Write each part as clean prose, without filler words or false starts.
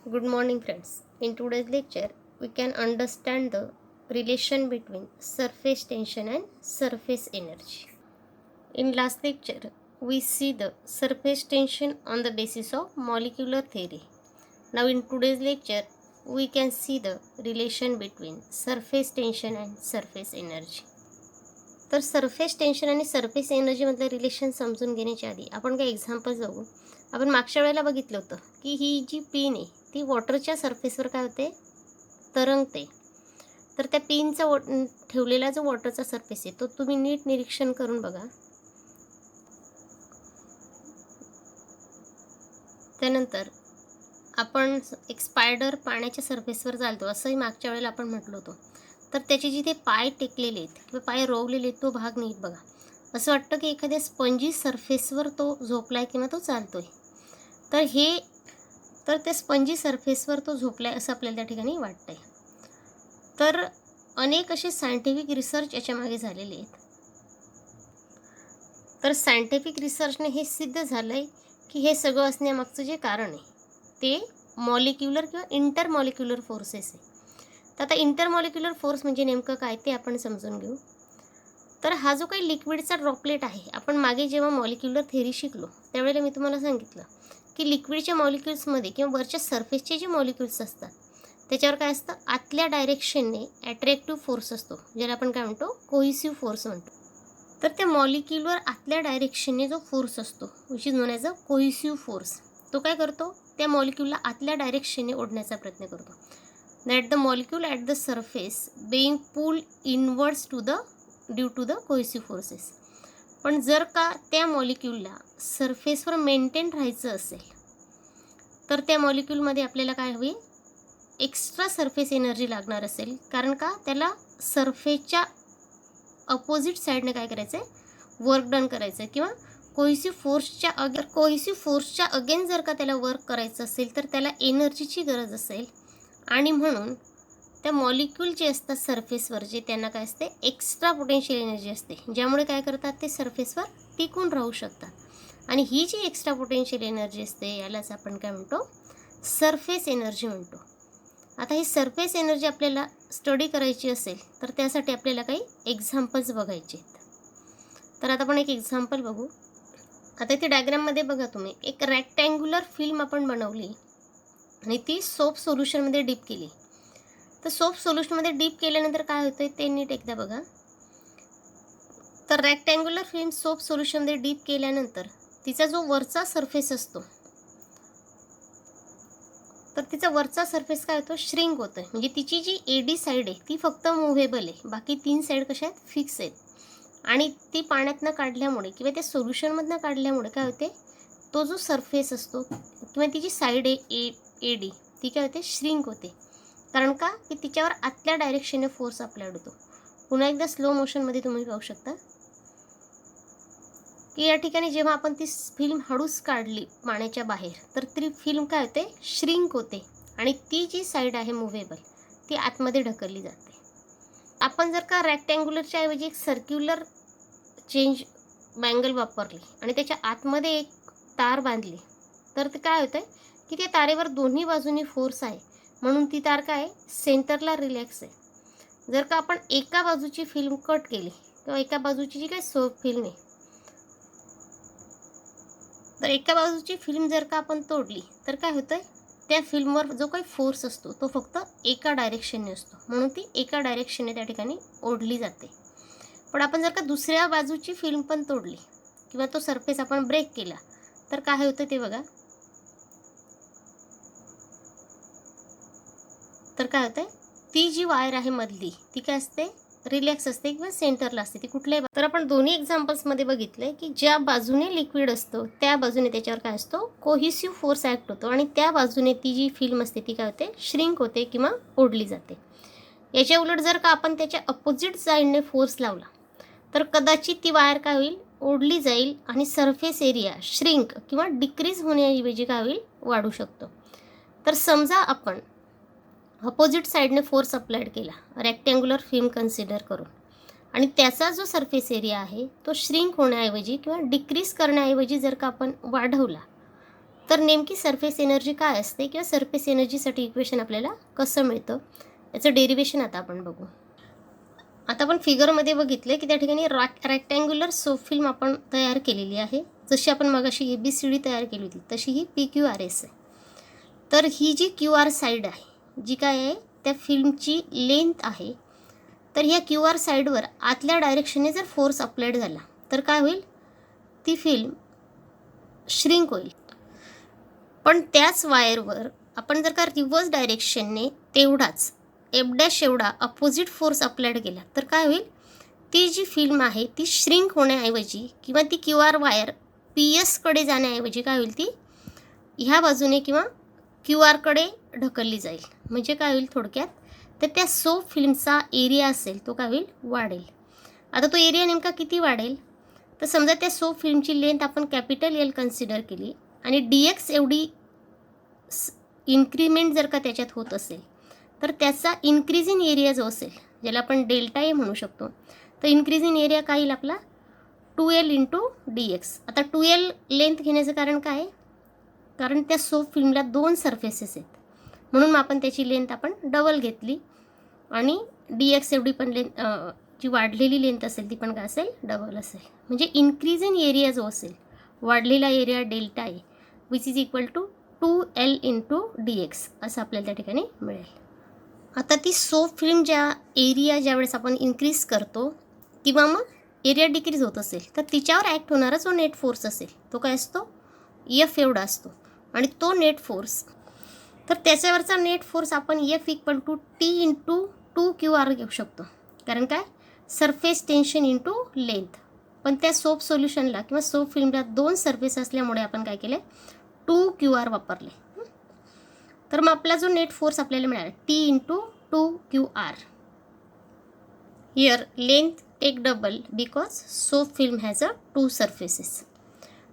Good morning, friends. In today's lecture, we can understand the relation between surface tension and surface energy. In last lecture, we see the surface tension on the basis of molecular theory. Now, in today's lecture, we can see the relation between surface tension and surface energy. तर surface tension आणि surface एनर्जीमधलं relation समजून घेण्याच्या आधी आपण काही examples बघू. आपण मागच्या वेळेला बघितलं होतं की ही जी पिन आहे ती वॉटरच्या सरफेसवर काय होते, तरंगते. तर त्या पिनचा ठेवलेला जो वॉटरचा सरफेस आहे तो तुम्ही नीट निरीक्षण करून बघा. त्यानंतर आपण एक स्पायडर पाण्याच्या सरफेसवर चालतो असंही मागच्या वेळेला आपण म्हटलं होतं. तर त्याचे जिथे पाय टेकलेले आहेत किंवा पाय रोवलेले आहेत तो भाग नीट बघा. असं वाटतं की एखाद्या स्पंजी सरफेसवर तो झोपलाय किंवा तो चालतोय. तर त्या स्पंजी सरफेसवर तो झोपलाय असं आपल्याला त्या ठिकाणी वाटतंय. तर अनेक असे सायंटिफिक रिसर्च याच्यामागे झालेले आहेत. तर सायंटिफिक रिसर्चने हे सिद्ध झालं आहे की हे सगळं असण्यामागचं जे कारण आहे ते मॉलिक्युलर किंवा इंटरमॉलिक्युलर फोर्सेस आहे. तर आता इंटरमॉलिक्युलर फोर्स म्हणजे नेमकं काय ते आपण समजून घेऊ. तर हा जो काही लिक्विडचा ड्रॉपलेट आहे, आपण मागे जेव्हा मॉलिक्युलर थेरी शिकलो त्यावेळेला मी तुम्हाला सांगितलं की लिक्विडच्या मॉलिक्युल्समध्ये किंवा वरच्या सरफेसचे जे मॉलिक्युल्स असतात त्याच्यावर काय असतं, आतल्या डायरेक्शनने ॲट्रॅक्टिव्ह फोर्स असतो, ज्याला आपण काय म्हणतो, कोहिसिव्ह फोर्स म्हणतो. तर त्या मॉलिक्युलवर आतल्या डायरेक्शनने जो फोर्स असतो which is known as a cohesive force, तो काय करतो, त्या मॉलिक्यूलला आतल्या डायरेक्शनने ओढण्याचा प्रयत्न करतो. That the molecule at the surface being pull inwards due to the cohesive forces. पण जर का त्या मॉलिक्यूलला सरफेसवर मेंटेन राहायचं असेल तर त्या मॉलिक्यूलमध्ये आपल्याला काय हवी, एक्स्ट्रा सरफेस एनर्जी लागणार असेल. कारण का, त्याला सरफेसच्या अपोजिट साईडने काय करायचं आहे, वर्क डन करायचं आहे. किंवा कोहिसिव्ह फोर्सच्या अगेन जर का त्याला वर्क करायचं असेल तर त्याला एनर्जीची गरज असेल. आणि म्हणून त्या मॉलिक्यूल जे असतात सरफेसवर जे, त्यांना काय असते, एक्स्ट्रा पोटेन्शियल एनर्जी असते, ज्यामुळे काय करतात ते सरफेसवर टिकून राहू शकतात. आणि ही जी एक्स्ट्रा पोटेन्शियल एनर्जी असते यालाच आपण काय म्हणतो, सरफेस एनर्जी म्हणतो. आता ही सरफेस एनर्जी आपल्याला स्टडी करायची असेल तर त्यासाठी आपल्याला काही एक्झाम्पल्स बघायचे आहेत. तर आता आपण एक एक्झाम्पल बघू. आता इथे डायग्राममध्ये बघा तुम्ही, एक रेक्टँग्युलर फिल्म आपण बनवली आणि ती सोप सोल्युशनमध्ये डीप केली. तर सोप सोल्युशनमध्ये डीप केल्यानंतर काय होतंय ते नीट एकदा बघा. तर रेक्टँग्युलर फिल्म सोप सोल्युशनमध्ये डीप केल्यानंतर तिचा जो वरचा सरफेस असतो तर तिचा वरचा सरफेस काय होतो, श्रिंक होतो आहे. म्हणजे तिची जी एडी साईड आहे ती फक्त मुव्हेबल आहे, बाकी 3 साईड कशा आहेत, फिक्स आहेत. आणि ती पाण्यातनं काढल्यामुळे किंवा त्या सोल्युशनमधनं काढल्यामुळे काय होते, तो जो सरफेस असतो किंवा तिची साईड आहे एडी ती काय होते, श्रिंक होते. कारण का, की तिच्यावर आतल्या डायरेक्शनने फोर्स अप्लाइड होतो. पुन्हा एकदा स्लो मोशनमध्ये तुम्ही पाहू शकता की या ठिकाणी जेव्हा आपण ती फिल्म हळूच काढली पाण्याच्या बाहेर तर ती फिल्म काय होते, श्रिंक होते. आणि ती जी साईड आहे मुव्हेबल ती आतमध्ये ढकलली जाते. आपण जर का रेक्टँग्युलरच्या ऐवजी एक सर्क्युलर चेंज बँगल वापरली आणि त्याच्या आतमध्ये एक तार बांधली तर ते काय होतं की त्या तारेवर दोन्ही बाजूनी फोर्स आहे, म्हणून ती तार काय, सेंटरला रिलॅक्स आहे. जर का आपण एका बाजूची फिल्म कट केली किंवा एका बाजूची जी काही सोप फिल्म आहे तर एका बाजूची फिल्म जर का आपण तोडली तर काय होतं, त्या फिल्मवर जो काही फोर्स असतो तो फक्त एका डायरेक्शनने असतो, म्हणून ती एका डायरेक्शनने त्या ठिकाणी ओढली जाते. पण आपण जर का दुसऱ्या बाजूची फिल्म पण तोडली किंवा तो सरफेस आपण ब्रेक केला तर काय होतं ते बघा. तर काय होतंय, ती जी वायर आहे मधली ती काय असते, रिलॅक्स असते किंवा सेंटरला असते. ती कुठल्याही तर आपण दोन्ही एक्झाम्पल्समध्ये बघितलंय की ज्या बाजूने लिक्विड असतो त्या बाजूने त्याच्यावर काय असतो, कोहिसिव्ह फोर्स ॲक्ट होतो. आणि त्या बाजूने ती जी फिल्म असते ती काय होते, श्रिंक होते किंवा ओढली जाते. याच्या उलट जर का आपण त्याच्या अपोजिट साईडने फोर्स लावला तर कदाचित ती वायर काय होईल, ओढली जाईल आणि सरफेस एरिया श्रिंक किंवा डिक्रीज होण्याऐवजी काय होईल, वाढू शकतो. तर समजा आपण अपोजिट साईडने फोर्स अप्लाइड केला रेक्टँग्युलर फिल्म कन्सिडर करून, आणि त्याचा जो सरफेस एरिया आहे तो श्रिंक होण्याऐवजी किंवा डिक्रीज करण्याऐवजी जर का आपण वाढवला तर नेमकी सरफेस एनर्जी काय असते किंवा सरफेस एनर्जीसाठी इक्वेशन आपल्याला कसं मिळतं याचं डेरिवेशन आता आपण बघू. आता आपण फिगरमध्ये बघितलं की त्या ठिकाणी रेक्टँग्युलर सोप फिल्म आपण तयार केलेली आहे. जशी आपण मगाशी ABCD तयार केली होती तशी ही PQRS आहे. तर ही जी QR साईड आहे जी काय आहे त्या फिल्मची लेंथ आहे. तर ह्या QR साईडवर आतल्या डायरेक्शनने जर फोर्स अप्लाइड झाला तर काय होईल, ती फिल्म श्रिंक होईल. पण त्याच वायरवर आपण जर का रिव्हर्स डायरेक्शनने तेवढाच F' एवढा अपोजिट फोर्स अप्लाइड केला तर काय होईल, ती जी फिल्म आहे ती श्रिंक होण्याऐवजी किंवा ती QR वायर PS कडे जाण्याऐवजी काय होईल, ती ह्या बाजूने किंवा QR कडे ढकलली जाईल. म्हणजे काय होईल थोडक्यात, तर त्या सोप फिल्मचा एरिया असेल तो काय होईल, वाढेल. आता तो एरिया नेमका किती वाढेल, तर समजा त्या सोप फिल्मची लेंथ आपण L कन्सिडर केली आणि DX एवढी इन्क्रीमेंट जर का त्याच्यात होत असेल तर त्याचा इन्क्रीज इन एरिया जो असेल ज्याला आपण ΔA म्हणू शकतो, तर इन्क्रीज इन एरिया काय येईल आपला 2L × DX. आता 2L लेंथ घेण्याचं कारण काय आहे, कारण त्या सोप फिल्मला 2 सरफेसेस आहेत म्हणून मग आपण त्याची लेंथ आपण डबल घेतली आणि DX एवढी पण लेंथ जी वाढलेली लेंथ असेल ती पण काय असेल, डबल असेल. म्हणजे इन्क्रीज इन एरिया जो असेल वाढलेला area ΔA which is equal to 2L × DX असं आपल्याला त्या ठिकाणी मिळेल. आता ती सोप फिल्म ज्यावेळेस आपण इन्क्रीज करतो किंवा मग एरिया डिक्रीज होत असेल तर तिच्यावर ॲक्ट होणारा जो नेट फोर्स असेल तो काय असतो, F एवढा असतो. आणि तो नेट फोर्स, तर त्याच्यावरचा नेट फोर्स आपण F = T × 2QR घेऊ शकतो. कारण काय, सरफेस टेन्शन × लेंथ. पण त्या सोप सोल्युशनला किंवा सोप फिल्मला 2 सरफेस असल्यामुळे आपण काय केले, 2QR वापरले. तर मग आपला जो नेट फोर्स आपल्याला मिळाला T × 2QR. Here length take double because soap film has 2 surfaces.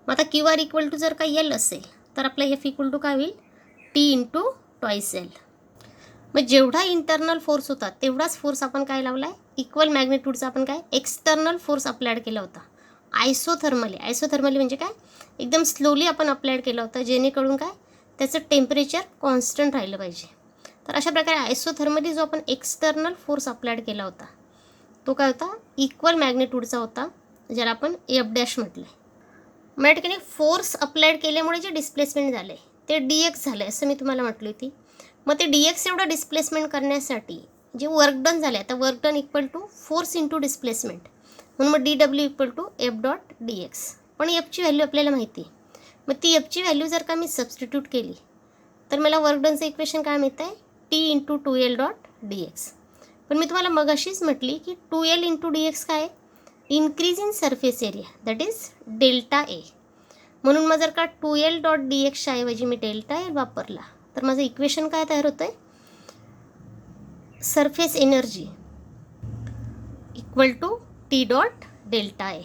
मग आता QR = जर का L असेल तर आपला F = काय होईल, T × 2L. मग जेवढा इंटरनल फोर्स होता तेवढाच फोर्स आपण काय लावला आहे, इक्वल मॅग्निट्यूडचा आपण काय एक्सटर्नल फोर्स अप्लाइड केला होता आयसोथर्मली म्हणजे काय, एकदम स्लोली आपण अप्लाइड केला होता जेणेकरून काय त्याचं टेम्परेचर कॉन्स्टंट राहिलं पाहिजे. तर अशा प्रकारे आयसोथर्मली जो आपण एक्सटर्नल फोर्स अप्लाइड केला होता तो काय होता, इक्वल मॅग्निट्यूडचा होता ज्याला आपण F' म्हटलं आहे. मग या ठिकाणी फोर्स अप्लाइड केल्यामुळे जे डिस्प्लेसमेंट झालं आहे ते DX झालं आहे असं मी तुम्हाला म्हटली होती. मग ते DX एवढं डिस्प्लेसमेंट करण्यासाठी जे वर्क डन झालं आहे, आता वर्क डन = फोर्स × डिस्प्लेसमेंट म्हणून मग DW = F.dx. पण Fची व्हॅल्यू आपल्याला माहिती आहे. मग ती Fची व्हॅल्यू जर का मी सबस्टिट्यूट केली तर मला वर्क डनचं इक्वेशन काय मिळतं आहे, T × 2L.dx. पण मी तुम्हाला मगाशीच म्हटली की 2L × DX काय आहे, increase in surface area that is ΔA. म्हणून मग जर का 2L.dxच्या ऐवजी मी ΔA वापरला तर माझं इक्वेशन काय तयार होतं आहे, सरफेस एनर्जी = T.ΔA.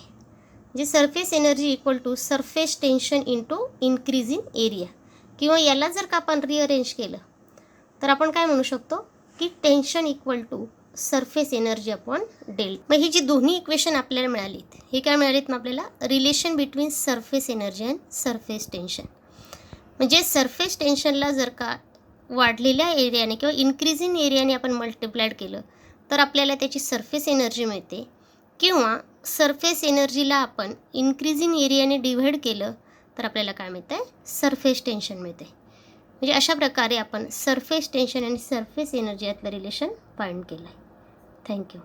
जे surface energy = surface tension × increase in area. किंवा याला जर का आपण रिअरेंज केलं तर आपण काय म्हणू शकतो की tension = surface energy upon ΔA. मग ही जी दोन्ही इक्वेशन आपल्याला मिळालीत हे काय मिळालीत मग आपल्याला, relation between surface energy and surface tension. म्हणजे सरफेस टेन्शनला जर का वाढलेल्या एरियाने किंवा इन्क्रीज इन एरियाने आपण मल्टिप्लाइड केलं तर आपल्याला त्याची सरफेस एनर्जी मिळते. किंवा सरफेस एनर्जीला आपण इन्क्रीज इन एरियाने डिव्हाइड केलं तर आपल्याला काय मिळतं आहे, सरफेस टेन्शन मिळते. म्हणजे अशा प्रकारे आपण सरफेस टेन्शन आणि सरफेस एनर्जी यातलं रिलेशन फाइंड केलं आहे. थँक्यू.